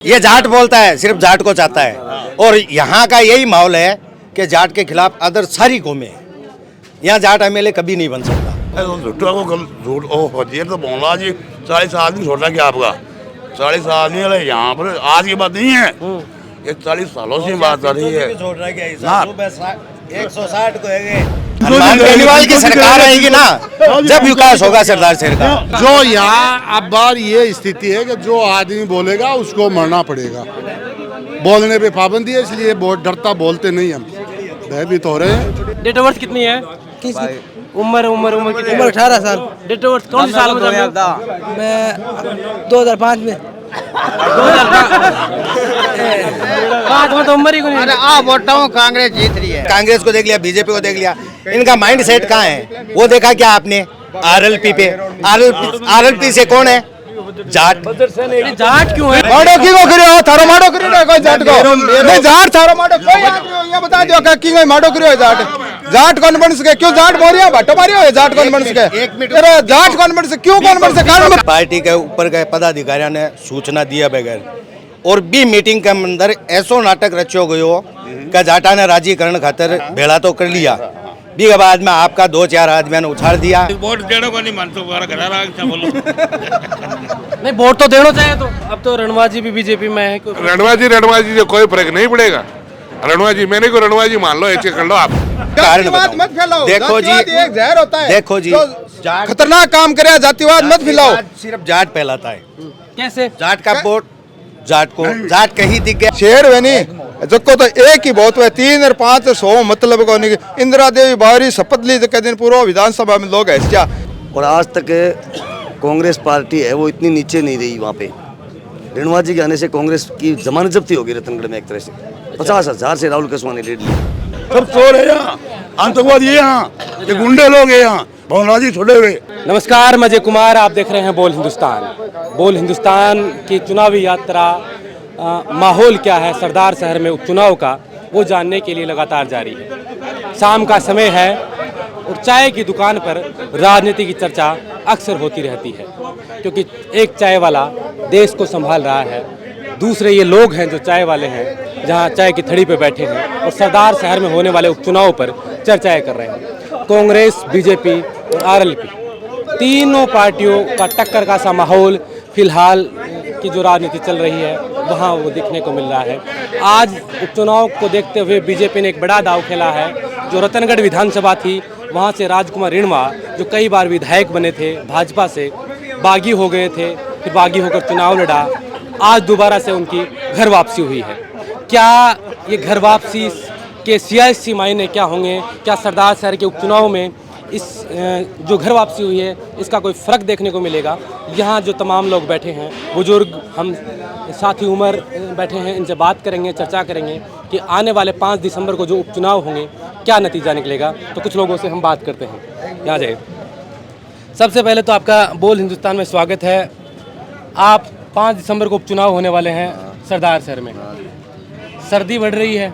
ये जाट बोलता है, सिर्फ जाट को चाहता है। और यहाँ का यही माहौल है कि जाट के खिलाफ अदर सारी कौमें हैं। यहाँ जाट एमएलए कभी नहीं बन सकता। झूठ होती तो बोला जी 40 आदमी छोटा क्या आपका 40 आदमी वाले यहाँ पर आज की बात नहीं है, ये 40 सालों से बात कर रही है। 160 को हनुमान बेनीवाल की सरकार आएगी ना, जब विकास होगा सरदार शहर का। जो यहाँ अब बार ये स्थिति है कि जो आदमी बोलेगा उसको मरना पड़ेगा। बोलने पे पाबंदी है, इसलिए बहुत डरता बोलते नहीं हम, भयभीत हो रहे हैं। डेट ऑफ बर्थ कितनी है? उम्र कितनी? उम्र 18 साल। डेट ऑफ बर्थ कौन सी साल में जन्मे? मैं 2005 में। 2005 में तो उम्र ही को नहीं। आप वोटा हूँ, कांग्रेस जीत रही है। कांग्रेस को देख लिया, बीजेपी को देख लिया, इनका माइंड सेट कहाँ है वो देखा क्या आपने? आरएलपी पे। आरएलपी से कौन है? जाट। जाट क्यों है? माडो की को करियो थारो माडो करियो ना कोई जाट को नहीं, जाट थारो माडो कोई आदमी ये बता दियो कि कोई माडो करियो जाट कौन बन सके? क्यों जाट मोरिया भट्टो मारियो जाट कौन बन सके? तेरा जाट कौन बन सके? क्यों कौन बन सके? कारण पार्टी के ऊपर के पदाधिकारियों ने सूचना दिया बगैर और भी मीटिंग के अंदर ऐसो नाटक रचो गयो कि जाटा ने राजीकरण खातर भेड़ा तो कर लिया, बी के बाद में आपका 2-4 आदमियों ने उछाल दिया। वोट देने को नहीं मानते बोलो नहीं, वोट तो देना चाहिए। तो अब तो रणवा जी भी बीजेपी में है। रणवा जी से कोई फर्क नहीं पड़ेगा। रणवा जी मैंने को रणवा जी मान लो, ऐसे कर लो आप। जातिवाद मत फैलाओ। देखो जी, एक जहर होता है। देखो जी, खतरनाक काम करे, जातिवाद मत फैलाओ। सिर्फ जाट फैलाता है। कैसे? जाट का वोट जाट को, जाट कहीं दिख गया। शेर वे नहीं जको तो एक ही बहुत है, 3 और 5 और 100 मतलब को नहीं। इंदिरा देवी बाहरी शपथ ली के दिन पूरा विधानसभा में लोग ऐसा। और आज तक कांग्रेस पार्टी है वो इतनी नीचे नहीं रही। वहाँ पे रेणुवा जी के आने से कांग्रेस की जमानत जब्ती होगी रतनगढ़ में। एक तरह से 50,000 से राहुल कसवा ने लीड ली। सब चोर है यहाँ, आतंकवादी है यहाँ, ये गुंडे लोग है यहाँ, भवनराजी छोड़े हुए। नमस्कार, मैं अजय कुमार, आप देख रहे हैं बोल हिंदुस्तान। बोल हिंदुस्तान की चुनावी यात्रा, माहौल क्या है सरदार शहर में उपचुनाव का, वो जानने के लिए लगातार जारी है। शाम का समय है और चाय की दुकान पर राजनीति की चर्चा अक्सर होती रहती है, क्योंकि एक चाय वाला देश को संभाल रहा है, दूसरे ये लोग हैं जो चाय वाले हैं, जहाँ चाय की थड़ी पे बैठे हैं और सरदार शहर में होने वाले उपचुनाव पर चर्चाएं कर रहे हैं। कांग्रेस, बीजेपी और आरएलपी, तीनों पार्टियों का टक्कर का सा माहौल फिलहाल की जो राजनीति चल रही है वहाँ वो देखने को मिल रहा है। आज उपचुनाव को देखते हुए बीजेपी ने एक बड़ा दांव खेला है। जो रतनगढ़ विधानसभा थी, वहाँ से राजकुमार रिणवा जो कई बार विधायक बने थे भाजपा से, बागी हो गए थे, फिर बागी होकर चुनाव लड़ा, आज दोबारा से उनकी घर वापसी हुई है। क्या ये घर वापसी के सियासी मायने क्या होंगे? क्या सरदार शहर के उपचुनाव में इस जो घर वापसी हुई है इसका कोई फ़र्क देखने को मिलेगा? यहाँ जो तमाम लोग बैठे हैं, बुजुर्ग, हम साथी उम्र बैठे हैं, इनसे बात करेंगे, चर्चा करेंगे कि आने वाले 5 दिसंबर को जो उपचुनाव होंगे क्या नतीजा निकलेगा। तो कुछ लोगों से हम बात करते हैं। यहाँ जाइए। सबसे पहले तो आपका बोल हिंदुस्तान में स्वागत है। आप 5 दिसंबर को उपचुनाव होने वाले हैं सरदार शहर में। सर्दी बढ़ रही है।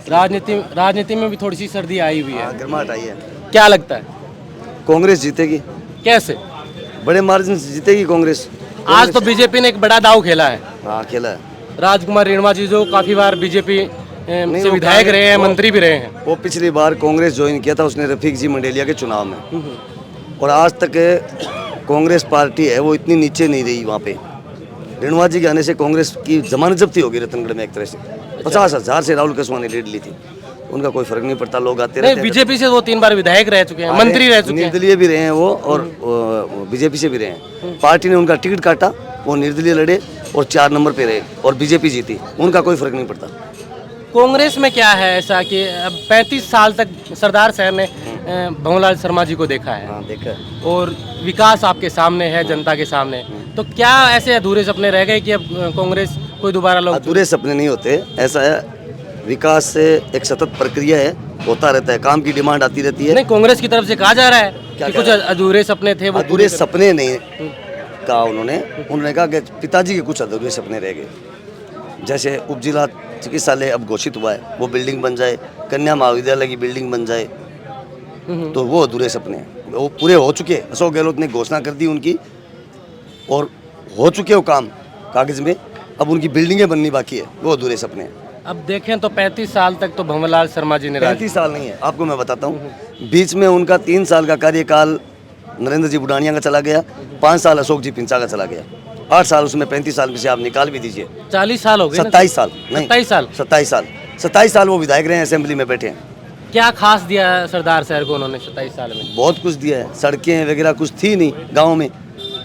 राजनीति में भी थोड़ी सी सर्दी आई हुई है, गर्माहट आई है। क्या लगता है कांग्रेस जीतेगी? कैसे? बड़े मार्जिन से जीतेगी कांग्रेस। आज तो बीजेपी ने एक बड़ा दाव खेला है। हाँ, खेला है। राजकुमार रिणवा जी जो काफी बार बीजेपी से विधायक रहे हैं, मंत्री भी रहे हैं। वो पिछली बार कांग्रेस ज्वाइन किया था उसने रफीक जी मंडेलिया के चुनाव में। और आज तक कांग्रेस पार्टी है वो इतनी नीचे नहीं रही। वहाँ पे रेणुवा जी के आने से कांग्रेस की जमानत जब्ती होगी रतनगढ़ में। एक तरह से 50,000 से राहुल कसवा ने लीड ली थी। उनका कोई फर्क नहीं पड़ता, लोग आते रहते हैं। बीजेपी से वो 3 बार विधायक रह चुके हैं, मंत्री रह चुके हैं। निर्दलीय भी रहे हैं वो और बीजेपी से भी रहे हैं। पार्टी ने उनका टिकट काटा, वो निर्दलीय लड़े और 4 नंबर पे रहे और बीजेपी जीती। उनका कोई फर्क नहीं पड़ता। कांग्रेस में क्या है ऐसा कि अब 35 साल तक सरदार शहर ने भंवरलाल शर्मा जी को देखा है। हाँ, देखा है। और विकास आपके सामने है, जनता के सामने। तो क्या ऐसे अधूरे सपने रह गए कि अब कांग्रेस कोई दोबारा लोग? अधूरे सपने नहीं होते, ऐसा है विकास से एक सतत प्रक्रिया है, होता रहता है, काम की डिमांड आती रहती है। नहीं, कांग्रेस की तरफ से कहा जा रहा है कि कुछ अधूरे सपने थे। वो अधूरे सपने नहीं कहा उन्होंने कहा कि पिताजी के कुछ अधूरे सपने रह गए। जैसे उपजिला चिकित्सालय अब घोषित हुआ है, वो बिल्डिंग बन जाए, कन्या महाविद्यालय की बिल्डिंग बन जाए, तो वो अधूरे सपने हैं। वो पूरे हो चुके। अशोक गहलोत ने घोषणा कर दी उनकी और हो चुके वो काम कागज में, अब उनकी बिल्डिंगें बननी बाकी है, वो अधूरे सपने हैं। अब देखें तो 35 साल तक तो भंवरलाल शर्मा जी ने राज 35 साल नहीं है, आपको मैं बताता हूँ। बीच में उनका 3 साल का कार्यकाल नरेंद्र जी बुढ़ानिया का चला गया, 5 साल अशोक जी पिंचा का चला गया, 8 साल उसमें 35 साल में से आप निकाल भी दीजिए, 40 साल हो गए ना? 27 साल नहीं 27 साल वो विधायक रहे हैं, असेंबली में बैठे हैं। क्या खास दिया है सरदार शहर को उन्होंने 27 साल में? बहुत कुछ दिया है, सड़कें वगैरह कुछ थी नहीं गाँव में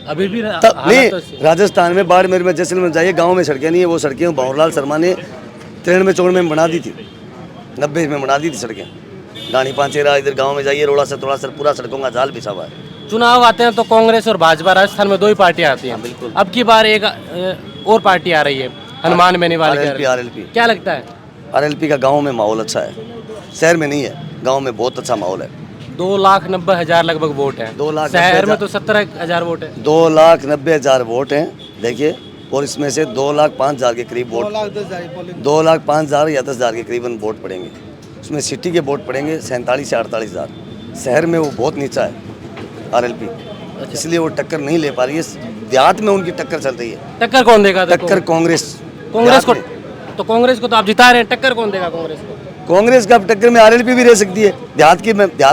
अभी भी तब नहीं। राजस्थान में बाड़मेर में जैसलमेर जाइए, गाँव में सड़कें नहीं है, वो सड़कें भंवरलाल शर्मा ने 93-94 में बना दी थी, 90 में बना दी थी सड़कें। डाणी पांचेरा इधर गांव में जाइए, रोड़ा से थोड़ा सर पूरा सड़कों का जाल बिछा हुआ है। चुनाव आते हैं तो कांग्रेस और भाजपा राजस्थान में 2 ही पार्टियां आती हैं। बिल्कुल। अब की बार एक और पार्टी आ रही है, हनुमान बेनीवाल की। आरएलपी क्या लगता है? आरएलपी का गांव में माहौल अच्छा है, शहर में नहीं है, गांव में बहुत अच्छा माहौल है। 2,90,000 लगभग वोट है, 2,90,000 शहर में तो 17,000 वोट है। 2,90,000 वोट हैं देखिए, और इसमें से 2,05,000 के करीब वोट, 2,05,000 या 10,000 के करीबन वोट पड़ेंगे। उसमें सिटी के वोट पड़ेंगे 47 से 48,000। शहर में वो बहुत नीचा है आरएलपी, इसलिए वो टक्कर नहीं ले पा रही है। देहात में उनकी टक्कर चल रही है। टक्कर कौन देगा? टक्कर कांग्रेस को। तो कांग्रेस को तो आप जिता रहे हैं, टक्कर कौन देगा कांग्रेस को? कांग्रेस का टक्कर में आरएलपी भी रह सकती है। देहात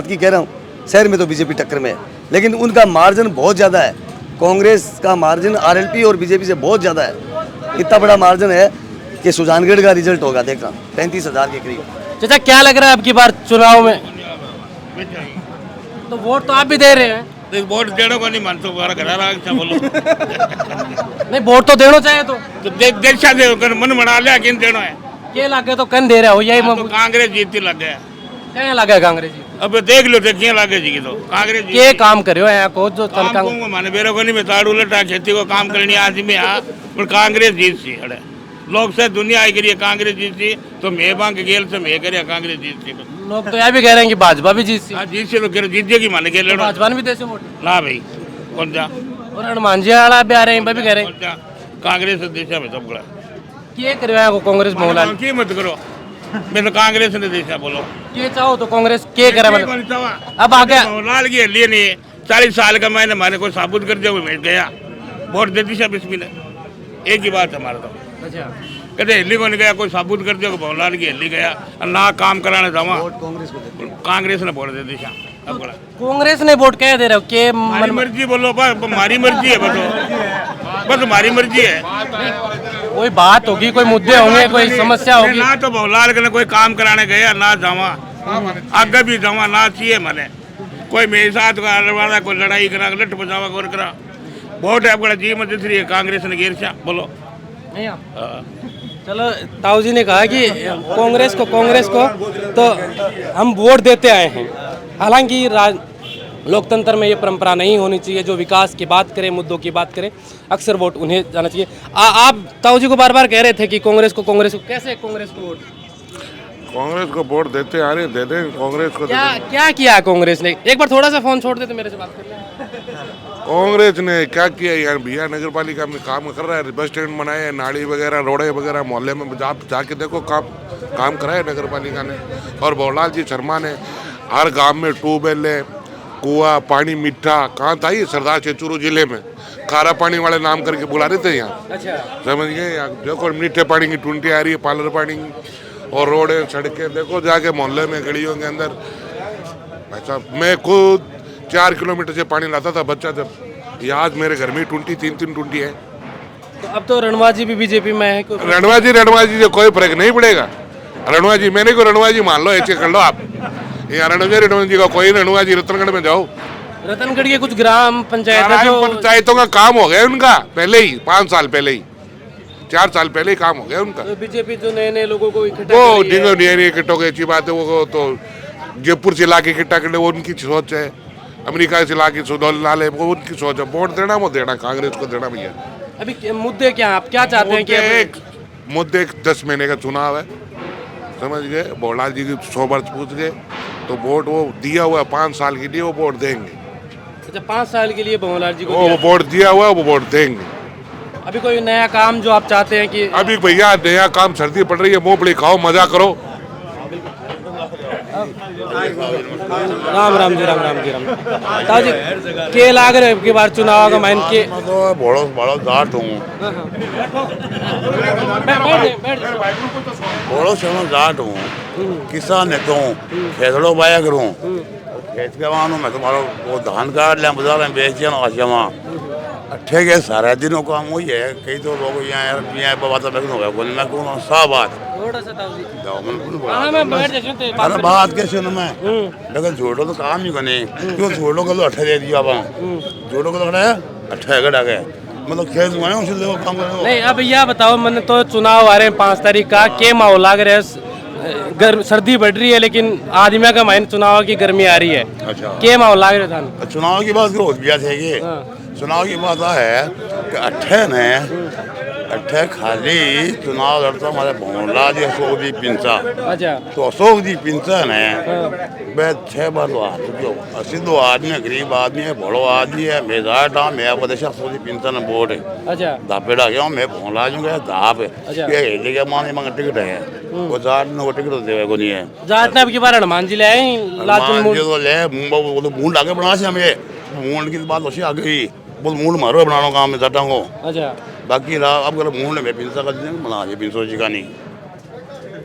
की कह रहा हूँ, शहर में तो बीजेपी टक्कर में है, लेकिन उनका मार्जिन बहुत ज़्यादा है। कांग्रेस का मार्जिन आरएलपी और बीजेपी से बहुत ज़्यादा है। इतना बड़ा मार्जिन है कि सुजानगढ़ का रिजल्ट होगा, देखना 35,000 के करीब। चाचा क्या लग रहा है अब की बार चुनाव में? तो वोट तो आप भी दे रहे हैं। वोट देने को नहीं मानते, बोलो नहीं, वोट तो देना चाहिए। तो देखा दे मन बना लिया, किन देना है के लागे तो कन दे रहे हो, यही कांग्रेस जीतती लग गया। क्या लगा कांग्रेस जी? अब देख लो, देखिए लागे जी तो कांग्रेस के काम करे हो यहाँ को जो माने बेरो को नहीं मैं ताड़ू लटा खेती को काम करनी आदमी आ, पर कांग्रेस जीत सी अड़े लोग से दुनिया आई करिए कांग्रेस जीत सी, तो मैं बांग गेल से मैं करिए कांग्रेस जीत सी। लोग तो यह भी कह रहे हैं कि भाजपा भी जीत सी। जीत से तो जीत जाएगी माने के लड़ो। भाजपा ने भी देसे वोट ना भाई कौन जा, और हनुमान जी वाला भी आ रहे हैं, भी कह रहे हैं कांग्रेस देशा में सब बड़ा के करवाया को कांग्रेस मोहनलाल की मत करो, मैं तो कांग्रेस ने देशा बोलो के चाहो तो कांग्रेस के करे अब आगे लाल की लिए नहीं 40 साल का मैंने माने कोई साबुत कर दिया, मैं गया वोट दे दी बिस्मिल एक ही बात हमारा तो। अच्छा कदे हिली को नहीं गया, कोई साबुत कर दिया भवनलाल की हिली गया और ना काम कराने जावा कांग्रेस ने वोट दे दी। अब बड़ा कांग्रेस ने वोट कह दे रहे हो के हमारी मर्जी बोलो, हमारी मर्जी है, बस हमारी मर्जी है। कोई बात होगी, कोई मुद्दे होंगे, कोई समस्या होगी। ना तो भवनलाल ने कोई काम कराने गया ना जावा, आगे भी जावा ना चाहिए मैंने कोई मेरे साथ वाला कोई लड़ाई करा लट बजावा और करा वोट है बड़ा जी मत है कांग्रेस ने गिर बोलो नहीं चलो ताऊ जी ने कहा कि कांग्रेस को तो हम वोट देते आए हैं। हालांकि लोकतंत्र में ये परंपरा नहीं होनी चाहिए, जो विकास की बात करें, मुद्दों की बात करें, अक्सर वोट उन्हें जाना चाहिए। आप ताऊ जी को बार बार कह रहे थे कि कांग्रेस को कैसे कांग्रेस को वोट? कांग्रेस को वोट देते आ रहे, दे दें कांग्रेस को। क्या किया कांग्रेस ने? एक बार थोड़ा सा फोन छोड़ देते, मेरे से बात कर ले। कांग्रेस ने क्या किया यार, भैया नगर पालिका में काम कर रहा है, बस स्टैंड बनाए, नाली वगैरह, रोडे वगैरह, मोहल्ले में जाके देखो काम कराए नगर पालिका ने। और भवनलाल जी शर्मा ने हर गांव में ट्यूबवेल है, कुआ, पानी मीठा कहाँ था ये सरदार चेचुरू जिले में खारा पानी वाले नाम करके बुला रहे थे यहाँ। अच्छा समझ गए, देखो मीठे पानी की टूंटी आ रही है, पार्लर पानी और रोडें सड़कें देखो जाके मोहल्ले में गलियों के अंदर। ऐसा मैं खुद 4 किलोमीटर से पानी लाता था बच्चा जब, ये आज मेरे घर में टूंटी 3 टूंटी है। तो अब तो रणवा जी भी बीजेपी में है। रणवा जी से कोई फर्क नहीं पड़ेगा। रणवा जी मैंने को रणवा जी मान लो, ऐसे कर लो आप। ये रणवा जी का कोई, रणवा जी रतनगढ़ में जाओ, रतनगढ़ के कुछ ग्राम पंचायतों का काम हो गया उनका पहले ही, 5 साल पहले ही, 4 साल पहले ही काम हो गया उनका। तो बीजेपी जो नए लोगों को वो नए इकट्ठों की अच्छी बात है, वो तो जयपुर से ला के इकट्ठा करने वो उनकी सोच है, अमेरिका से ला के सुडौल ला ले वो उनकी सोच है। वोट देना वो देना, कांग्रेस को देना भैया। अभी मुद्दे क्या, आप क्या चाहते हैं? कि मुद्दे 10 महीने का चुनाव है, समझ गए, भवनलाल जी की 100 बार पूछ गए तो वोट वो दिया हुआ है 5 साल के लिए, वो वोट देंगे। अच्छा 5 साल के लिए भवनलाल जी को वो वोट दिया हुआ है, वो वोट देंगे। अभी कोई नया काम जो आप चाहते हैं कि? अभी भैया नया काम, सर्दी पड़ रही है, मूंगफली खाओ, मजा करो। राम राम जी राम राम जी राम ताऊ जी के लाग रहे की बार चुनाव का मान के तो बड़ो बड़ो जाट हूँ बड़ो शनो जाट हूँ किसान है तो खेतड़ो बाया करूँ खेत के वाहनों में तुम्हारा वो धान काट लिया बाजार में बेच दिया ना जमा अच्छे के सारे दिनों का काम वही है कई तो लोग यहाँ बाबा तो बैठे हो गए बोले मैं कौन सा बात थोड़ा सा ताऊ जी अरे मैं बैठ जाते बात कैसे ना मैं लेकिन जोड़ो तो काम ही करने क्यों जोड़ो को तो अट्ठे दे दिया अब जोड़ो को तो अट्ठे गड़ा गए मतलब खेत में उसे देखो काम करो नहीं अब यह बताओ मैंने तो चुनाव आ रहे हैं 5 तारीख का के माहौल लाग रहे हैं सर्दी बढ़ रही है लेकिन आदमिया का मायने चुनाव की गर्मी आ रही है अच्छा के माहौल लाग रहे था चुनाव की बात करो बिया थे ये चुनाव की बात है कि अट्ठे खाली चुनाव लड़ता हमारे भोला जी अशोक जी पिंसा अच्छा तो अशोक जी पिंसा ने वे 6 बार तो हार चुके हो सिद्धो आदमी है गरीब आदमी है बड़ो आदमी है मेजाटा मैं प्रदेश अशोक जी पिंसा ने वोट है अच्छा दापेड़ा गया मैं भोला जू गया दाप है अच्छा। ये हेले के माने मंग टिकट है वो जाट ने वो टिकट देवे को नहीं है जाट ने अब की बार हनुमान जी ले आए लालचंद हनुमान जी तो ले वो तो मूंड आगे बना से हमें मूंड की बात होशी आ गई बोल मूंड मारो बनानो काम में जाटा को अच्छा बाकी रहा अब अगर मूंड में पिंसा का दिन बना ये पिंसो जी का नहीं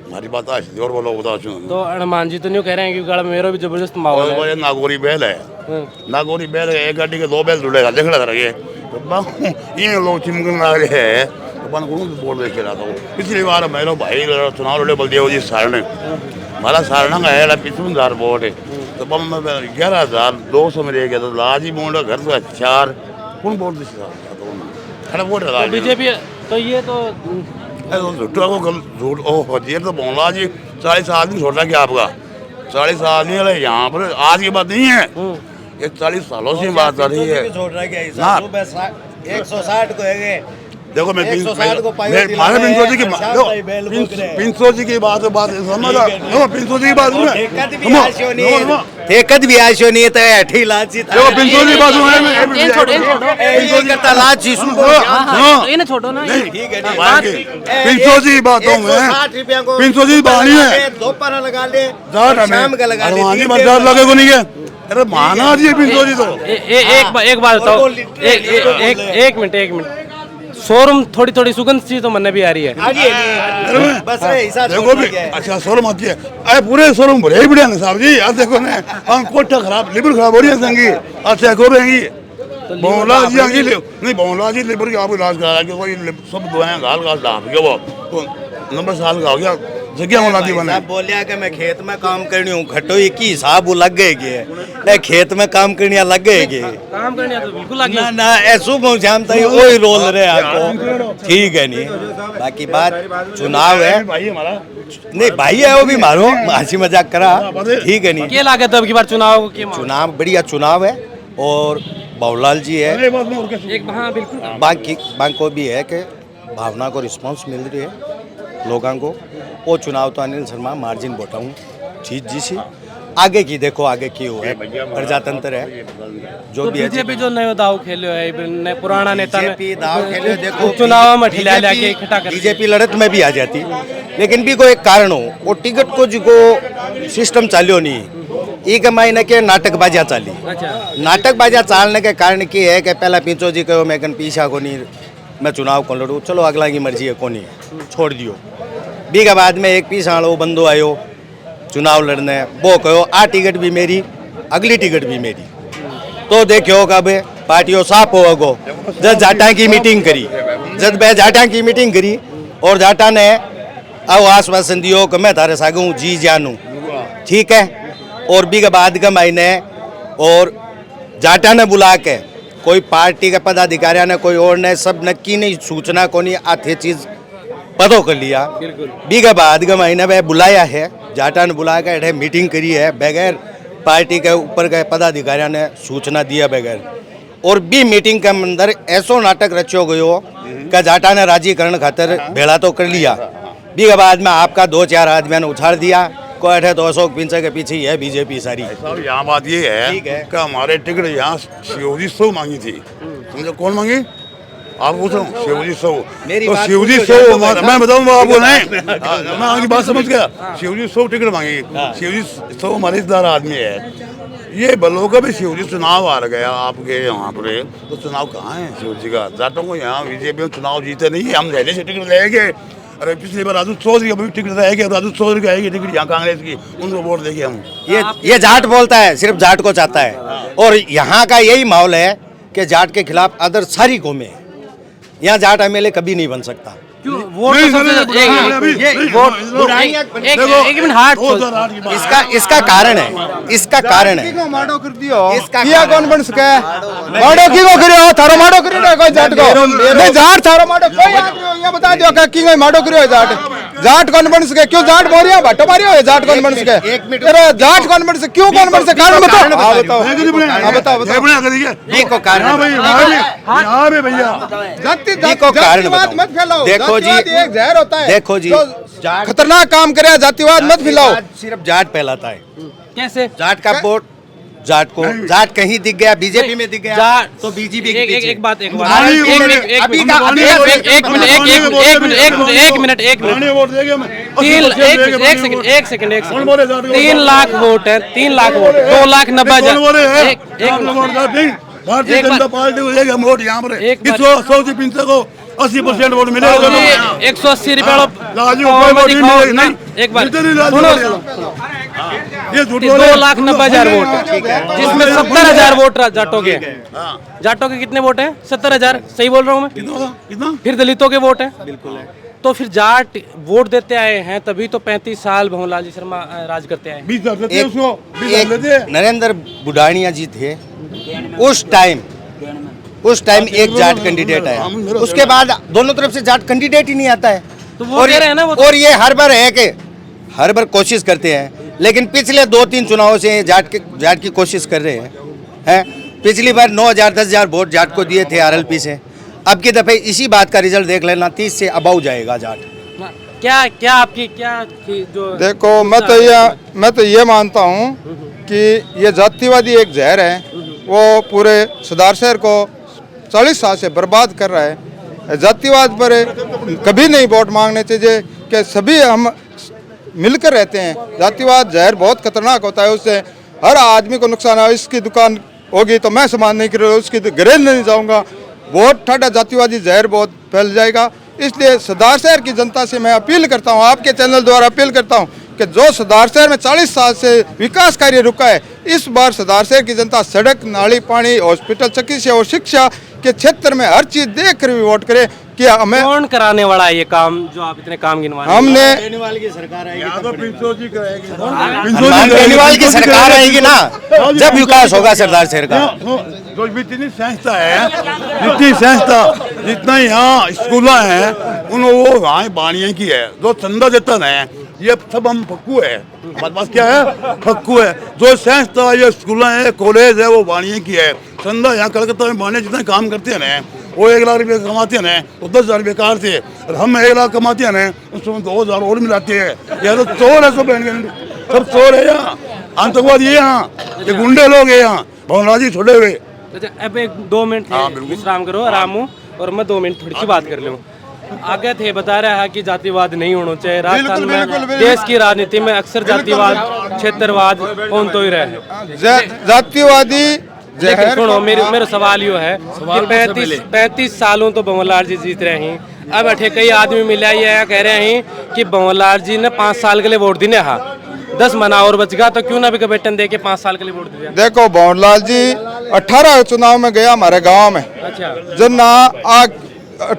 हमारी बात आज और बोलो बता चुन तो हनुमान जी तो नहीं कह रहे हैं कि गढ़ में मेरो भी जबरदस्त माहौल और है ये नागौरी बैल है नागौरी बैल है एक गाड़ी के 2 बैल जुड़ेगा देख रहा था ये तो ये लोग चिमकन लग रहे हैं तो बन कौन बोल देख रहा था पिछली बार मेरा भाई चुनाव लड़े बलदेव जी सारण हमारा सारणा का है 55,000 वोट है तो बम में 11,200 में रह गया तो लाजी बोंड घर से 4 कौन वोट दे खड़ा वोट है बीजेपी तो ये तो झूठा को झूठ ओ ये तो बोला जी 40 आदमी छोटा क्या आपका 40 आदमी वाले यहाँ पर आज की बात नहीं है ये 40 सालों से बात आ रही है छोड़ रहा है हाँ। 160 को है देखो मैं 160 को पाई होती मारे लगा पिंसो जी है, शाम भाई बैल की बुक रहे हैं। पिंसो जी की बात समझा देखो पिंसो जी की बात सुनो ठेकत भी आशो नहीं ठेकत भी आशो नहीं तो अठी लाची था देखो पिंसो जी की बात इन करता लाची सुनो इन्हें छोड़ो ना ठीक है पिंसो जी की बातों में 160 रुपया को पिंसो जी बाणी है दोपहर लगा ले जाट शाम का लगा ले हनुमान जी बाजार लगे को नहीं है अरे माना जी पिंसो जी तो एक बात बताओ एक मिनट शोरूम थोड़ी थोड़ी सुगंध सी तो मन भी आ रही है बस रे हिसाब देखो भी अच्छा शोरूम आती है अरे पूरे शोरूम भरे बढ़िया ना साहब जी आज देखो ना हम कोठा खराब लिबर खराब हो रही है संगी अच्छा को रहेंगी बोला जी आगे ले नहीं बोला जी लिबर की आपको इलाज करा के कोई सब दवाएं गाल गाल डाल के वो तो 90 साल का हो गया जगह होना थी बने साहब बोलिया कि मैं खेत में काम करनी हूँ घटो एक ही हिसाब वो लग गए खेत में काम करनी लग गए काम करने तो बिल्कुल लगी ना ना ऐसो जानता ही वही रोल रहे आपको ठीक है नहीं बाकी बात चुनाव है भाई हमारा नहीं भाई है वो भी मारो हंसी मजाक करा ठीक है नहीं के लागे तो अब की बार चुनाव के चुनाव बढ़िया चुनाव है और बाबूलाल जी है एक हाँ बिल्कुल बाकी को भी है कि भावना को रिस्पांस मिल रही है लोगों को वो चुनाव तो अनिल शर्मा मार्जिन बोटाऊँ जीत जी सी आगे की देखो आगे की हुआ है प्रजातंत्र है जो तो भी है बीजेपी जो नयो दाव खेलो है पुराना नेता बीजेपी दाव खेले देखो चुनाव में ठिला लेके इकट्ठा कर बीजेपी लड़त में भी आ जाती लेकिन भी कोई एक कारण हो वो टिकट को जो सिस्टम चालियो नहीं एक महीने के नाटकबाजियाँ चाली अच्छा नाटकबाजियाँ चालने के कारण की है कि पहला पिंचो जी कहो मैं कन पीछा को नहीं मैं चुनाव को लड़ूँ चलो अगला की मर्जी है को नहीं छोड़ दियो बी के बाद में एक पीछा वो बंदो आयो चुनाव लड़ने वो कहो आ टिकट भी मेरी अगली टिकट भी मेरी तो देखो कब पार्टियों साफ हो गो जब जाटा की मीटिंग करी जब मैं जाटा की मीटिंग करी और जाटा ने अब आश्वासन दियो कि मैं तारे सागू जी जानू ठीक है और बी के बाद का महीने और जाटा ने बुला के कोई पार्टी के पदाधिकारियों ने कोई और ने सब नक्की नहीं सूचना को नहीं आते चीज पता कर लिया बी के बाद का महीने में बुलाया है जाटा ने बुला के मीटिंग करी है बगैर पार्टी के ऊपर के पदाधिकारियों ने सूचना दिया बगैर और बी मीटिंग के अंदर ऐसो नाटक रचो गयो कि जाटा ने राजी करने खातर भेड़ा तो कर लिया बी के बाद में आपका 2-4 आदमियों ने उछाड़ दिया को अठे तो अशोक पिंचा के पीछे ही है बीजेपी सारी साहब यहाँ बात ये है कि हमारे टिकट यहाँ COD 100 मांगी थी समझो कौन मांगी आप पूछ रहा हूँ शिवजी सौ मेरी तो बात शिवजी पूरी सौ हो जाए तो मैं बताऊँ आपको नहीं मैं आपकी बात समझ गया शिवजी 100 टिकट मांगेगी शिवजी 100 हमारे रिश्तेदार आदमी है ये बलों का भी शिवजी चुनाव आ गया आपके यहाँ पर तो चुनाव कहाँ है शिवजी का जाटों को यहाँ बीजेपी में चुनाव जीते नहीं हम रहने से टिकट लेंगे अरे पिछली बार राजू चौधरी का भी टिकट रहेगी राजू चौधरी का आएगी टिकट यहाँ कांग्रेस की उनको वोट देंगे हम ये जाट बोलता है, सिर्फ जाट को चाहता है। और यहाँ का यही माहौल है कि जाट के खिलाफ अदर सारी कौमें हैं। यहाँ जाट एमएलए कभी नहीं बन सकता। क्यों वोट तो सबसे वोट एक मिनट हार्ट इसका कारण है किंगो माडो कर दियो इसका किया कौन बन सके माडो किंगो करियो थारो माडो करियो ना कोई जाट को नहीं जाट थारो माडो कोई आदमी ये बता दियो का किंगो माडो करियो जाट कौन बन सके क्यों जाट मोरिया भट्टो मारियो जाट कौन बन सके एक मिनट। तेरा जाट कौन बन सके क्यों कौन बन सके कारण बताओ हां बताओ हां बताओ ये को कारण यहाँ पे भैया जाति ये को कारण जातिवाद बताओ। मत फैलाओ देखो जी, जातिवाद एक जहर होता है देखो जी, जो खतरनाक काम करे जातिवाद मत फैलाओ सिर्फ जाट फैलाता है। कैसे जाट का वोट जाट को जाट कहीं दिख गया बीजेपी में दिख गया जाट तो बीजेपी एक बात एक मिनट 3 लाख वोट है 3 लाख वोट 2,90,000 भारतीय जनता पार्टी को देगा वोट यहाँ पर एक बार- 100 को 80% वोट मिलेगा 180 रुपए लाजू कोई वोट नहीं मिलेगा नहीं एक बार इतनी लाजू सुनो मिलेगा। ये झूठ बोल 2,90,000 वोट है जिसमें 70,000 वोट जाटों के जाटों के कितने वोट है 70,000 सही बोल रहा हूँ मैं कितना फिर दलितों के वोट है बिल्कुल है तो फिर जाट वोट देते आए हैं तभी तो 35 साल भंवरलाल जी शर्मा राज करते आए हैं। 20 देते हैं उसको 20 देते हैं नरेंद्र बुढ़ानिया जी थे उस टाइम एक जाट कैंडिडेट आया उसके बाद दोनों तरफ से जाट कैंडिडेट ही नहीं आता है तो वो कह रहे हैं ना वो और ये हर बार है कि हर बार कोशिश करते हैं लेकिन पिछले 2-3 चुनावों से जाट की कोशिश कर रहे हैं पिछली बार 9,000 10,000 वोट जाट को दिए थे आरएलपी से अब की दफे इसी बात का रिजल्ट देख लेना 30 से अबाउ जाएगा जाट। क्या आपकी जो देखो मैं तो ये मानता हूँ कि ये जातिवादी एक जहर है वो पूरे सुधार शहर को 40 साल से बर्बाद कर रहा है। जातिवाद पर कभी नहीं वोट मांगने चाहिए कि सभी हम मिलकर रहते हैं। जातिवाद जहर बहुत खतरनाक होता है उससे हर आदमी को नुकसान है। इसकी दुकान होगी तो मैं सामान नहीं कर उसकी घर नहीं जाऊँगा वोट ठाडा जातिवादी जहर बहुत फैल जाएगा। इसलिए सुधार शहर की जनता से मैं अपील करता हूं आपके चैनल द्वारा अपील करता हूं कि जो सुधार शहर में 40 साल से विकास कार्य रुका है इस बार सुधार शहर की जनता सड़क नाली पानी हॉस्पिटल चिकित्सा और शिक्षा के क्षेत्र में हर चीज देख कर भी वोट करे कि हमें कौन कराने वाला है ये काम जो आप इतने काम गिनवा रहे हैं? हमने केजरीवाल की सरकार आएगी केजरीवाल की सरकार आएगी ना जब विकास होगा सरदार शहर का। जो जितनी संस्था है जितनी संस्था जितना यहाँ स्कूल है उन वो वहाँ बाणिया की है जो चंदा जतन है ये सब हम फक्कू है हमारे पास क्या है फक्कू है जो संस्था ये स्कूल है कॉलेज है वो बाणिया की है चंदा यहाँ कलकत्ता में बाणिया जितना काम करते हैं ना वो 1 लाख रुपये कमाते हैं ना वो 10,000 बेकार थे और हम 1 लाख कमाते हैं ना उसमें 2,000 और मिलाते हैं यह तो चोर है सब चोर है यहाँ आतंकवादी है यहाँ ये गुंडे लोग है यहाँ भवनराजी छोड़े हुए। अच्छा अब 2 मिनट विश्राम करो आराम हो और मैं 2 मिनट थोड़ी सी बात कर लूँ। आगे थे बता रहा है कि जातिवाद नहीं होना चाहिए राजस्थान में देश की राजनीति में अक्सर जातिवाद क्षेत्रवाद कौन तो ही रहे जातिवादी लेकिन सुनो मेरा सवाल यो है कि 35 सालों तो भंवरलाल जी जीत रहे हैं अब अठे कई आदमी मिले ये कह रहे हैं कि भंवरलाल जी ने 5 साल के लिए वोट दिने हाँ 10 महीना और बच गया तो क्यों ना भी बेटन दे के 5 साल के लिए वोट दिया। देखो भंवरलाल जी 18 चुनाव में गया हमारे गांव में अच्छा जब ना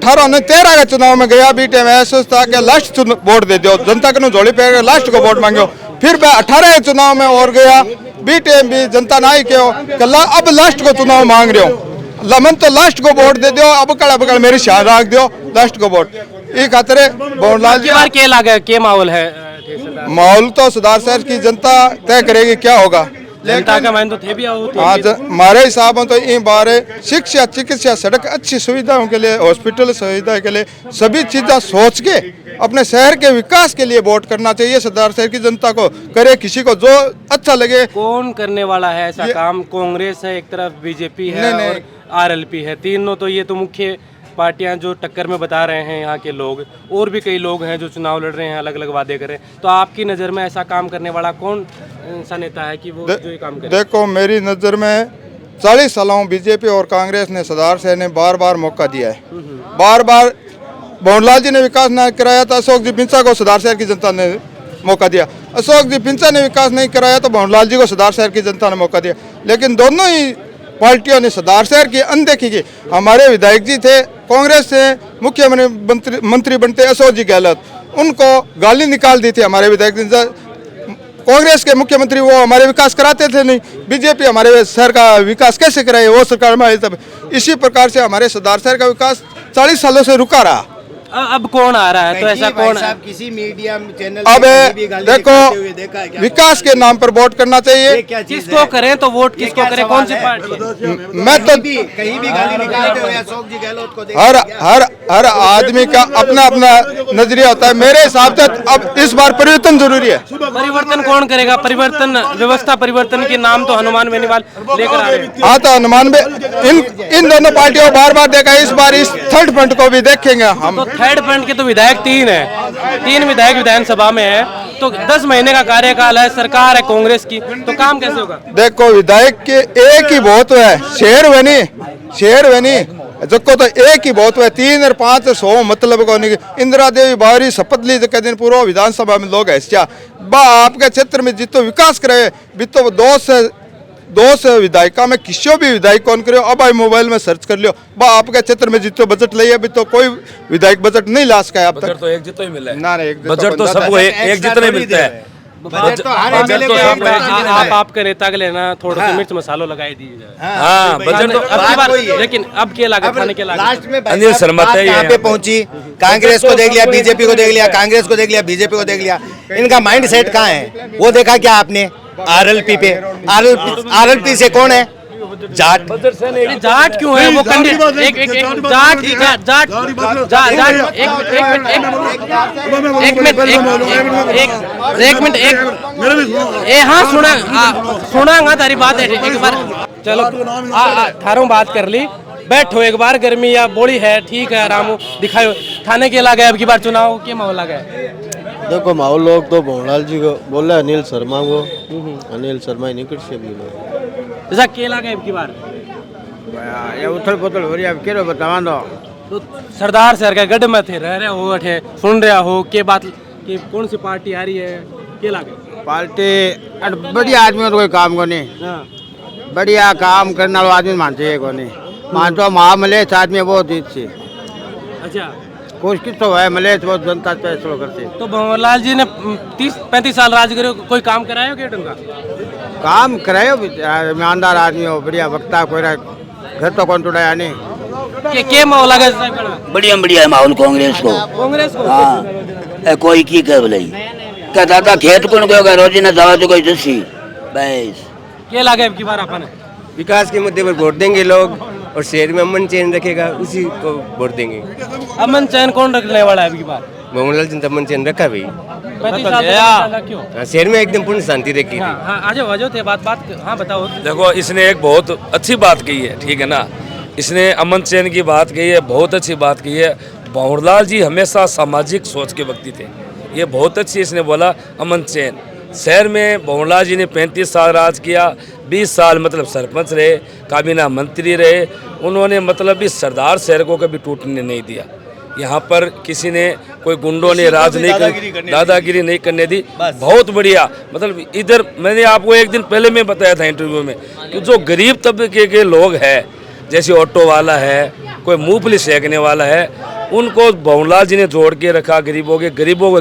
13 के चुनाव में गया बीटे में सोचता कि लास्ट वोट दे दो जनता को झोली पे लास्ट को वोट मांगो फिर मैं 18 के चुनाव में और गया बीटे भी जनता ना ही क्यों अब लास्ट को चुनाव मांग रहे हो लमन तो लास्ट को वोट दे दो अब कड़ा मेरी शान रख दो लास्ट को वोट ये खातर भंवरलाल जी के लागे के माहौल है माहौल तो सुधार शहर की जनता तय करेगी क्या होगा जनता का मान तो थे भी हाँ हमारे हिसाब में तो इन बारे शिक्षा चिकित्सा सड़क अच्छी सुविधाओं के लिए हॉस्पिटल सुविधा के लिए सभी चीज़ें सोच के अपने शहर के विकास के लिए वोट करना चाहिए। सुधार शहर की जनता को करे किसी को जो अच्छा लगे। कौन करने वाला है ऐसा काम? कांग्रेस है एक तरफ बीजेपी है और आरएलपी है तीनों तो ये तो मुख्य पार्टियां जो टक्कर में बता रहे हैं यहाँ के लोग, और भी कई लोग हैं जो चुनाव लड़ रहे हैं, अलग अलग वादे कर रहे हैं, तो आपकी नज़र में ऐसा काम करने वाला कौन सा नेता है कि वो जो ये काम करे? देखो मेरी नज़र में 40 सालों बीजेपी और कांग्रेस ने सरदार साहब ने बार बार मौका दिया है। बार बार भंवरलाल जी ने विकास नहीं कराया तो अशोक जी पिंचा को सरदार शहर की जनता ने मौका दिया। अशोक जी पिंचा ने विकास नहीं कराया तो भंवरलाल जी को सरदार शहर की जनता ने मौका दिया। लेकिन दोनों ही पार्टियों ने सरदार शहर की अनदेखी की। हमारे विधायक जी थे कांग्रेस से मुख्यमंत्री बनते अशोक जी गहलोत, उनको गाली निकाल दी थी हमारे विधायक जी। कांग्रेस के मुख्यमंत्री वो हमारे विकास कराते थे नहीं, बीजेपी हमारे शहर का विकास कैसे कराए, वो सरकार में आई तब। इसी प्रकार से हमारे सरदार शहर का विकास 40 सालों से रुका रहा। अब कौन आ रहा है, तो ऐसा कौन है? किसी मीडिया चैनल अब देखो विकास के नाम पर वोट करना चाहिए। किसको करें तो वोट किसको करें, कौन सी पार्टी? मैं तो कहीं भी गाली निकालते हुए अशोक जी गहलोत को हर आदमी का अपना अपना नजरिया होता है। मेरे हिसाब से अब इस बार परिवर्तन जरूरी है। परिवर्तन कौन करेगा? परिवर्तन व्यवस्था परिवर्तन के नाम तो हनुमान बेनीवाल लेकर आ रहे हैं। हाँ तो हनुमान इन दोनों पार्टियों को बार बार देखा, इस बार इस थर्ड फ्रंट को भी देखेंगे हम। तो थर्ड फ्रंट के तो विधायक 3 है, 3 विधायक विधानसभा में है, तो 10 महीने का कार्यकाल है, सरकार है कांग्रेस की, तो काम कैसे होगा? देखो विधायक के एक ही बहुत है, शेर वेनी जको तो एक ही बहुत है, 3 और 5 और 100 मतलब को नहीं। इंदिरा देवी बाहरी शपथ ली के दिन पूरा विधानसभा में लोग ऐसा बा आपके क्षेत्र में जितो विकास करे बितो दो से विधायिका में किसी भी विधायक कौन करो। अब आई मोबाइल में सर्च कर लियो बा आपके क्षेत्र में जितो बजट लिया भी तो कोई विधायक बजट नहीं ला सका है अब तक। तो एक जितो ही मिला है ना बजट तो सबको एक जितना ही मिलता है। आपके नेता के लेना थोड़ा सा मिर्च मसालो लगाई दीजिए। हाँ बजट तो अब की बार, लेकिन अब क्या लागत खाने के लास्ट में अनिल शर्मा यहाँ पे पहुंची, कांग्रेस को देख लिया, बीजेपी को देख लिया, कांग्रेस को देख लिया, बीजेपी को देख लिया, इनका माइंड सेट कहाँ है वो देखा क्या आपने? आरएलपी पे आरएलपी से कौन है? जाट। जाट क्यों है वो? एक मिनट हाँ सुना तारी बात है एक बार। चलो थारों बात कर ली, बैठो एक बार। गर्मी या बोली है, ठीक है, आराम दिखाओ। थाने के ला गए अब की बार चुनाव के माहौल आ गए? देखो माहौल लोग तो भंवरलाल जी को बोला, अनिल शर्मा को, अनिल शर्मा ही निकट से भी जैसा केला गए अब की बार ये उथल पुथल हो रही है, केरो बतावा दो। तो सरदार शहर का गढ़ में थे, रह रहे हो, अठे सुन रहा हो के बात कि कौन सी पार्टी आ रही है, के लागे पार्टी बढ़िया आदमी तो कोई काम को नहीं, बढ़िया काम करने वाला आदमी मानते है को नहीं। मानतो महामले आदमी बहुत अच्छी। अच्छा कोशिश तो है मले तो जनता फैसला करते। तो भंवरलाल जी ने 30-35 साल राज करे, कोई काम कराया क्या ढंग का? काम करायो, ईमानदार आदमी हो, बढ़िया वक्ता, कोई घर तो कौन टुटाया नहीं। के माहौल लगा? बढ़िया बढ़िया माहौल कांग्रेस को। हाँ कोई की कर बोले क्या दादा खेत कौन को रोजी ना दवा तो कोई दसी बस के लागे अब की बार अपन? विकास के मुद्दे पर वोट देंगे लोग, और शहर में अमन चैन रखेगा, उसी को वोट देंगे। अमन चैन कौन रखने वाला है अब की बार? भंवरलाल जी ने अमन चैन रखा भाई, 35 साल क्यों? शहर में एकदम पूर्ण शांति रखी। आजो थे बात हाँ बताओ। देखो इसने एक बहुत अच्छी बात कही है, ठीक है ना, इसने अमन चैन की बात कही है, बहुत अच्छी बात कही है। भंवरलाल जी हमेशा सामाजिक सोच के व्यक्ति थे, ये बहुत अच्छी इसने बोला अमन चैन। शहर में भंवरलाल जी ने 35 साल राज किया, 20 साल मतलब सरपंच रहे, काबीना मंत्री रहे, उन्होंने मतलब इस सरदार शहर को कभी टूटने नहीं दिया। यहाँ पर किसी ने कोई गुंडों ने राज नहीं कर, दादागिरी नहीं करने दी। बहुत बढ़िया, मतलब इधर मैंने आपको एक दिन पहले में बताया था इंटरव्यू में कि जो गरीब तबके के लोग हैं, जैसे ऑटो वाला है, कोई मूंगफली सेकने वाला है, उनको भंवरलाल जी ने जोड़ के रखा। गरीबों के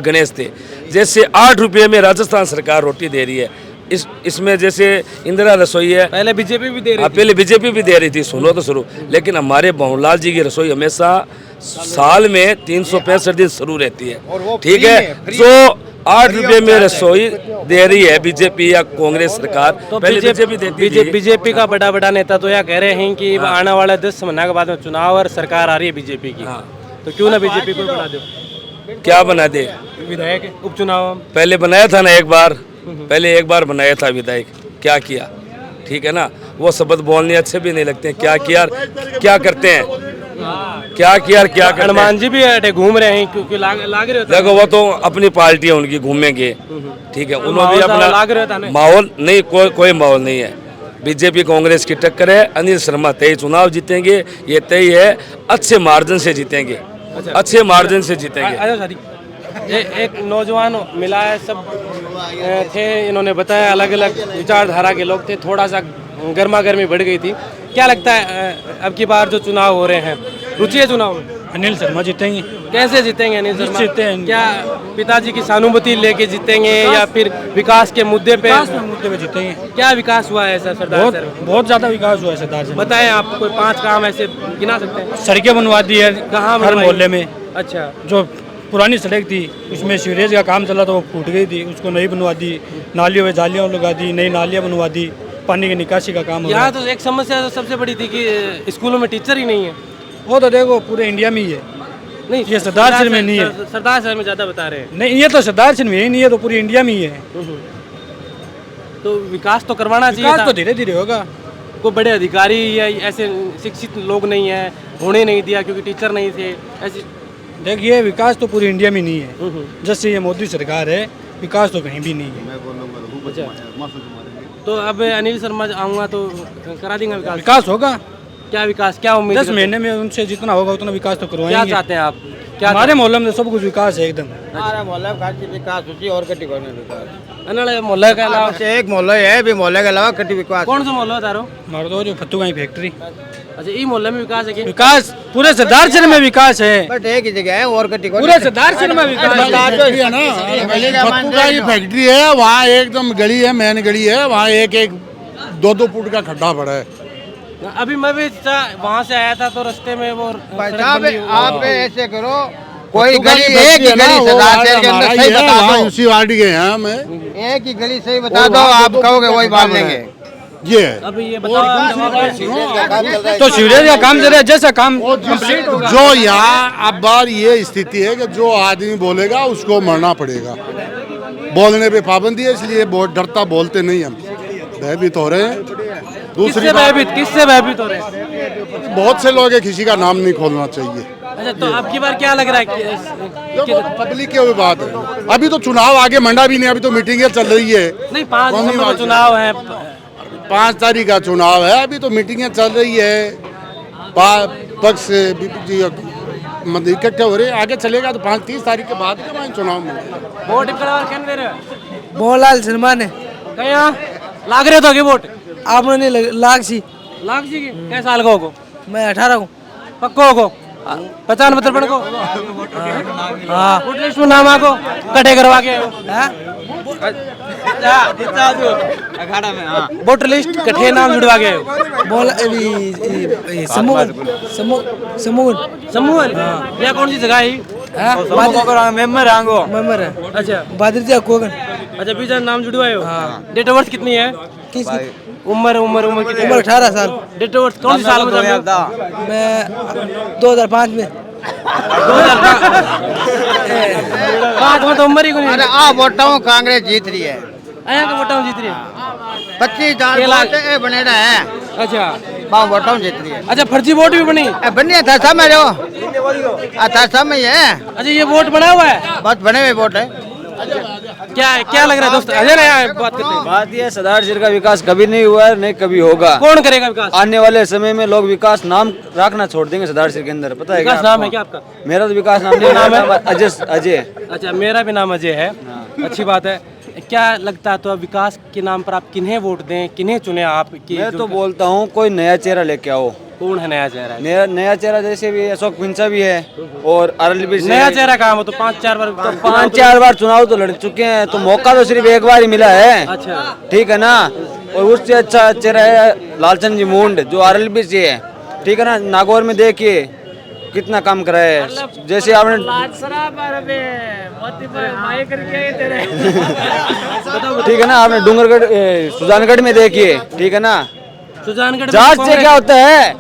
गणेश थे। जैसे 8 रुपये में राजस्थान सरकार रोटी दे रही है, इसमें जैसे इंदिरा रसोई है, पहले बीजेपी भी दे रही थी। पहले बीजेपी भी दे रही थी, सुनो तो शुरू। लेकिन हमारे भंवरलाल जी की रसोई हमेशा साल में 365 दिन शुरू रहती है, ठीक है। जो 8 रुपये में रसोई दे रही है बीजेपी या कांग्रेस सरकार, तो पहले बीजेपी देती थी। बीजेपी का बड़ा नेता तो यह कह रहे हैं कि आने वाले 10 महीने के बाद में चुनाव और सरकार आ रही है बीजेपी की, तो क्यों ना बीजेपी को बना दो? क्या बना दे? विधायक उपचुनाव पहले बनाया था ना, एक बार बनाया था विधायक, क्या किया? ठीक है ना, वो शब्द बोलने अच्छे भी नहीं लगते हैं। क्या किया, क्या करते हैं? क्या किया और क्या करते हैं। हनुमान जी भी अटे घूम रहे हैं क्योंकि लाग रहे होते हैं। देखो वो तो अपनी पार्टी है उनकी, घूमेंगे, ठीक है, उन्होंने भी माहौल लाग रहे होता अपना है। माहौल नहीं, कोई माहौल नहीं है। बीजेपी कांग्रेस की टक्कर है, अनिल शर्मा तय चुनाव जीतेंगे, ये तय है, अच्छे मार्जिन से जीतेंगे, अच्छे मार्जिन से जीतेंगे। एक नौजवान मिला है, सब थे, इन्होंने बताया अलग अलग विचारधारा के लोग थे, थोड़ा सा गर्मा गर्मी बढ़ गई थी। क्या लगता है अब की बार जो चुनाव हो रहे हैं, रुचि है चुनाव में? अनिल शर्मा जीतेंगे। कैसे जीतेंगे अनिल शर्मा? जीतेंगे। क्या पिताजी की सहानुभूति लेके जीतेंगे या फिर विकास के मुद्दे पे जीतेंगे। क्या विकास हुआ है सर सरदार सर? बहुत ज्यादा विकास हुआ है सरदार सर। बताएं आप, कोई 5 काम ऐसे गिना सकते हैं? सड़कें बनवा दी है कहाँ हर बनवाई? मोहल्ले में। अच्छा, जो पुरानी सड़क थी उसमें सीवरेज का काम चला तो वो फूट गई थी, उसको नई बनवा दी, नालियों में जालियाँ लगा दी, नई नालियाँ बनवा दी, पानी की निकासी का काम हो यहाँ रहा है। तो एक समस्या तो सबसे बड़ी थी कि स्कूलों में टीचर ही नहीं है। वो तो देखो पूरे इंडिया में ही है, नहीं, ये सरदार शहर में नहीं है। सरदार शहर में ज्यादा बता रहे हैं। नहीं, ये तो सरदार शहर में ही नहीं है, तो पूरी इंडिया में ही है। तो विकास तो करवाना चाहिए विकास था। तो धीरे धीरे होगा। कोई बड़े अधिकारी या ऐसे शिक्षित लोग नहीं है, होने नहीं दिया क्योंकि टीचर नहीं थे, ऐसे। देखिए विकास तो पूरी इंडिया में नहीं है, जब से ये मोदी सरकार है विकास तो कहीं भी नहीं है। तो अब अनिल शर्मा आऊँगा तो करा देंगे विकास? विकास होगा, क्या विकास, क्या उम्मीद? 10 महीने में उनसे जितना होगा उतना विकास तो क्या करवाएंगे। चाहते हैं आप? क्या हमारे मोहल्ले में सब कुछ विकास है एकदम। हमारे मोहल्ले में विकास होती और कटी कोने विकास। अनड़ मोहल्ले के अलावा एक मोहल्ला है, भी मोहल्ले के अलावा कटी विकास। कौन सा मोहल्ला बता रहे हो? हमारे तो जो फत्तूगाई फैक्ट्री। अच्छा, ये मोहल्ले में विकास है क्या? विकास पूरे सरदार शहर में विकास है, बट एक ही जगह है और कटी कोने। पूरे सरदार शहर में विकास की फैक्ट्री है, वहाँ एकदम गली है, मेन गली है, वहाँ एक 2-2 फुट का खड्डा पड़ा है। अभी मैं भी वहाँ से आया था तो रास्ते में वो भाई साहब आप ऐसे करो, कोई गली एक ही गली सरदार शहर के अंदर सही बता दो। उसी वार्ड के हैं हम, एक ही गली सही बता दो, आप कहोगे वही मान लेंगे। ये अभी ये बताओ। तो सीवरेज का काम चल रहा है, जैसा काम कंप्लीट होगा। जो यहाँ अब बार ये स्थिति है कि जो आदमी बोलेगा उसको मरना पड़ेगा, बोलने पे पाबंदी है, इसलिए बहुत डरता बोलते नहीं, हम भयभीत हो रहे हैं। दूसरी बात, किससे भयभीत हो रहे हैं? बहुत से लोग है, किसी का नाम नहीं खोलना चाहिए। अच्छा, तो अब की बार क्या लग रहा है कि पब्लिक की भी बात है, अभी तो चुनाव आगे मंडा भी नहीं, अभी तो मीटिंगें चल रही है। नहीं, 5 दिसंबर को चुनाव है, 5 तारीख का चुनाव है, अभी तो मीटिंगें चल रही है, पक्ष मतलब इकट्ठे हो रहे हैं, आगे चलेगा तो 30 तारीख के बाद के चुनाव में वोट कौन दे रहे हो? मोहनलाल शर्मा ने कहीं लाग रहे तो वोट आपने लाख सी लाग जी के कै साल को होगो? मैं 18 हूँ। पक्को होगो? 50 मतलब पड़ को? हाँ, वोट लिस्ट में नाम आगो कटे करवा के अखाड़ा में। हाँ, वोटर लिस्ट कटे नाम जुड़वा के बोला समूह यह कौन सी जगह है? मेंबर है। अच्छा, बादरजा कोगन। अच्छा, बीजा नाम जुड़वाए हो? डेट ऑफ बर्थ कितनी है? उम्र कितनी? उम्र 18 साल। डेट ऑफ बर्थ कौन सी साल में जन्मे हो? मैं 2005 में। 5 में तो उम्र ही को नहीं। अरे आप वोटा कांग्रेस जीत रही है, आया के वोटा जीत रही है। 25,000 बनेगा है। अच्छा, वहाँ वोटा जीत रही है। अच्छा, फर्जी वोट भी बनी? बनी था सब में जो था सब में है। अच्छा, ये वोट बना हुआ है? बहुत बने हुए वोट है। क्या लग रहा है दोस्त? अजय यहाँ बात करते हैं। बात यह सरदार शहर का विकास कभी नहीं हुआ है, नहीं कभी होगा। कौन करेगा विकास? आने वाले समय में लोग विकास नाम रखना छोड़ देंगे सरदार शहर के अंदर, पता है क्या? विकास नाम है क्या आपका? मेरा तो विकास नाम नहीं, नाम है अजय। अच्छा, मेरा भी नाम अजय है। अच्छी बात है। क्या लगता है तो विकास के नाम पर आप किन्हें वोट दें, किन्हें चुने आप? मैं तो बोलता हूँ कोई नया चेहरा लेके आओ। कौन है नया चेहरा? नया चेहरा जैसे भी अशोक पिंचा भी है और आरएलबी नया चेहरा कहाँ हो? तो 5-4 बार 5-4 बार चुनाव तो लड़ चुके हैं, तो मौका तो सिर्फ एक बार ही मिला है। अच्छा, ठीक है ना। और उससे अच्छा चेहरा है लालचंद जी मुंड जो आरएलबी से है, ठीक है ना। नागौर में देखिए कितना काम करा है, जैसे आपने ठीक है ना, आपने डूंगरगढ़ सुजानगढ़ में देखिए, ठीक है ना। सुजानगढ़ जाट से क्या होता है?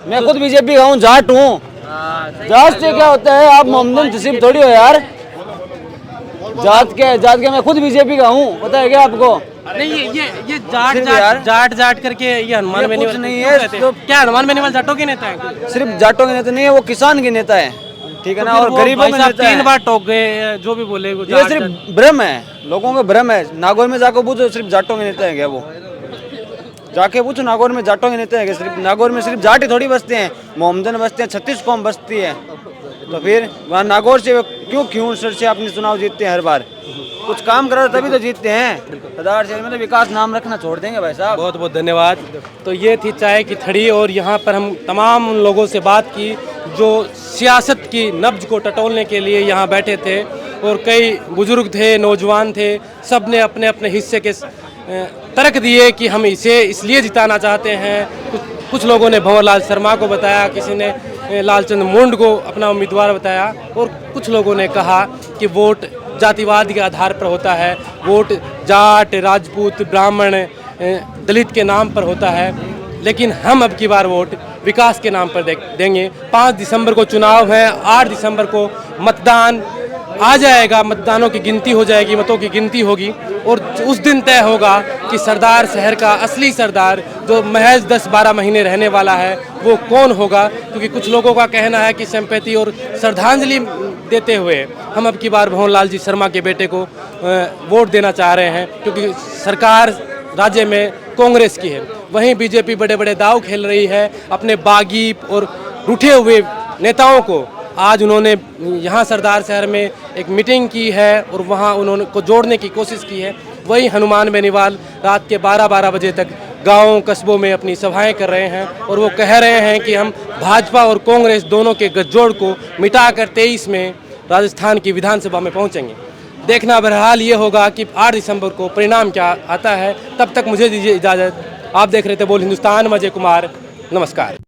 मैं खुद बीजेपी का हूँ, जाट हूँ। जाट से क्या होता है? आप मोहम्मद नसीब थोड़ी हो यार। जाट के मैं खुद बीजेपी का हूँ, पता है क्या आपको? नहीं ये जाट करके ये हनुमान बेनीवाल नहीं है तो क्या हनुमान बेनीवाल जाटों के नेता है? सिर्फ जाटों के नेता नहीं है, वो किसान के नेता है, ठीक है ना, और गरीबों में नेता है। 3 बार टोक गए, जो भी बोले वो ये सिर्फ भ्रम है, लोगों का भ्रम है। नागौर में जाकर पूछो सिर्फ जाटों के नेता है क्या वो? जाके पूछो नागौर में जाटों के नेता है क्या? सिर्फ नागौर में सिर्फ जाट ही थोड़ी बसते हैं, मोहम्मदन बसते हैं, 36 कौम बसती है। तो फिर वहाँ नागौर से क्यों सर से अपने चुनाव जीतते हैं हर बार? कुछ काम करो तभी तो जीतते हैं। सरदार शहर में तो विकास नाम रखना छोड़ देंगे भाई साहब। बहुत बहुत धन्यवाद। तो ये थी चाय की थड़ी, और यहाँ पर हम तमाम उन लोगों से बात की जो सियासत की नब्ज को टटोलने के लिए यहाँ बैठे थे, और कई बुजुर्ग थे, नौजवान थे, सब ने अपने अपने हिस्से के तर्क दिए कि हम इसे इसलिए जिताना चाहते हैं। कुछ लोगों ने भंवरलाल शर्मा को बताया, किसी ने लालचंद मुंड को अपना उम्मीदवार बताया, और कुछ लोगों ने कहा कि वोट जातिवाद के आधार पर होता है, वोट जाट, राजपूत, ब्राह्मण, दलित के नाम पर होता है। लेकिन हम अब की बार वोट विकास के नाम पर देंगे। 5 दिसंबर को चुनाव है, 8 दिसंबर को मतदान आ जाएगा, मतदानों की गिनती हो जाएगी, मतों की गिनती होगी, और उस दिन तय होगा कि सरदार शहर का असली सरदार जो महज 10-12 महीने रहने वाला है वो कौन होगा। क्योंकि कुछ लोगों का कहना है कि सिंपैथी और श्रद्धांजलि देते हुए हम अब की बार भंवरलाल जी शर्मा के बेटे को वोट देना चाह रहे हैं, क्योंकि सरकार राज्य में कांग्रेस की है। वहीं बीजेपी बड़े बड़े दाव खेल रही है अपने बागी और रूठे हुए नेताओं को। आज उन्होंने यहाँ सरदार शहर में एक मीटिंग की है और वहाँ उन्होंने को जोड़ने की कोशिश की है। वही हनुमान बेनीवाल रात के 12-12 बजे तक गाँव कस्बों में अपनी सभाएं कर रहे हैं, और वो कह रहे हैं कि हम भाजपा और कांग्रेस दोनों के गठजोड़ को मिटाकर 23 में राजस्थान की विधानसभा में पहुँचेंगे। देखना बहरहाल ये होगा कि 8 दिसंबर को परिणाम क्या आता है। तब तक मुझे दीजिए इजाज़त। आप देख रहे थे बोल हिंदुस्तान, अजय कुमार, नमस्कार।